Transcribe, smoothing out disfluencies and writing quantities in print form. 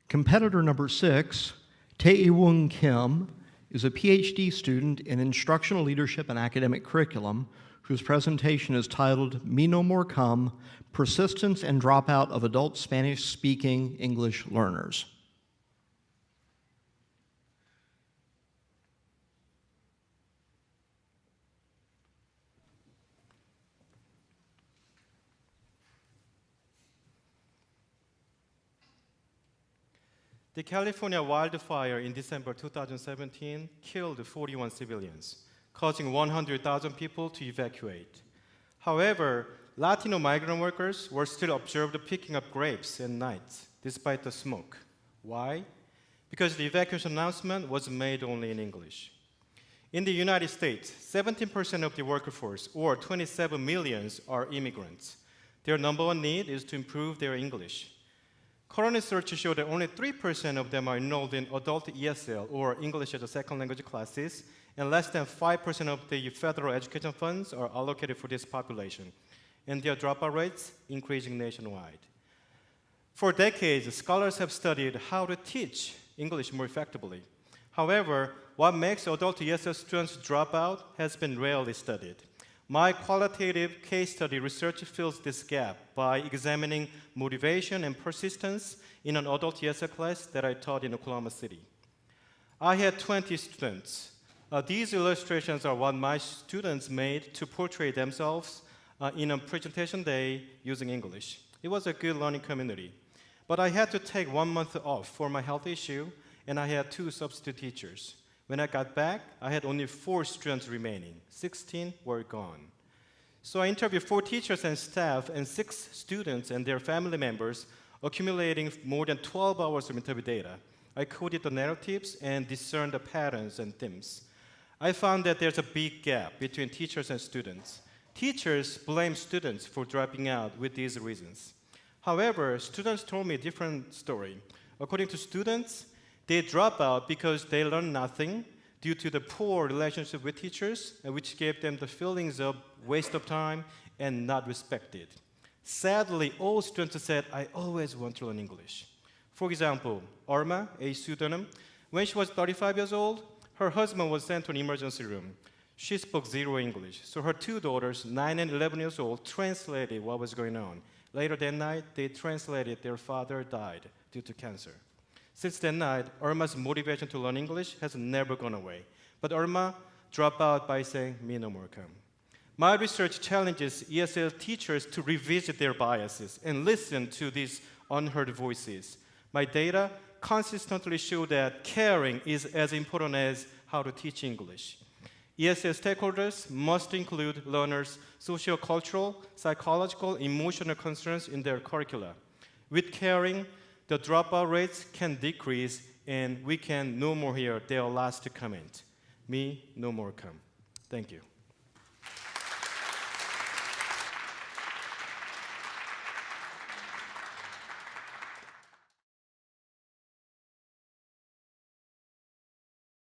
Competitor number 6, Taewoong Kim, is a PhD student in Instructional Leadership and Academic Curriculum whose presentation is titled Me No More Come, Persistence and Dropout of Adult Spanish-Speaking English Learners. The California wildfire in December 2017 killed 41 civilians, causing 100,000 people to evacuate. However, Latino migrant workers were still observed picking up grapes at night, despite the smoke. Why? Because the evacuation announcement was made only in English. In the United States, 17% of the workforce, or 27 million, are immigrants. Their number one need is to improve their English. Current research showed that only 3% of them are enrolled in adult ESL, or English as a second language classes, and less than 5% of the federal education funds are allocated for this population, and their dropout rates increasing nationwide. For decades, scholars have studied how to teach English more effectively. However, what makes adult ESL students drop out has been rarely studied. My qualitative case study research fills this gap by examining motivation and persistence in an adult ESL class that I taught in Oklahoma City. I had 20 students. These illustrations are what my students made to portray themselves in a presentation day using English. It was a good learning community. But I had to take 1 month off for my health issue, and I had 2 substitute teachers. When I got back, I had only 4 students remaining. 16 were gone. So I interviewed 4 teachers and staff and 6 students and their family members, accumulating more than 12 hours of interview data. I coded the narratives and discerned the patterns and themes. I found that there's a big gap between teachers and students. Teachers blame students for dropping out with these reasons. However, students told me a different story. According to students, they drop out because they learn nothing due to the poor relationship with teachers, which gave them the feelings of waste of time and not respected. Sadly, all students said, I always want to learn English. For example, Irma, a student, when she was 35 years old, her husband was sent to an emergency room. She spoke 0 English, so her 2 daughters, 9 and 11 years old, translated what was going on. Later that night, they translated their father died due to cancer. Since that night, Irma's motivation to learn English has never gone away. But Irma dropped out by saying, me no more come. My research challenges ESL teachers to revisit their biases and listen to these unheard voices. My data consistently show that caring is as important as how to teach English. ESL stakeholders must include learners' socio-cultural, psychological, emotional concerns in their curricula. With caring, the dropout rates can decrease, and we can no more hear their last comment. Me no more come. Thank you.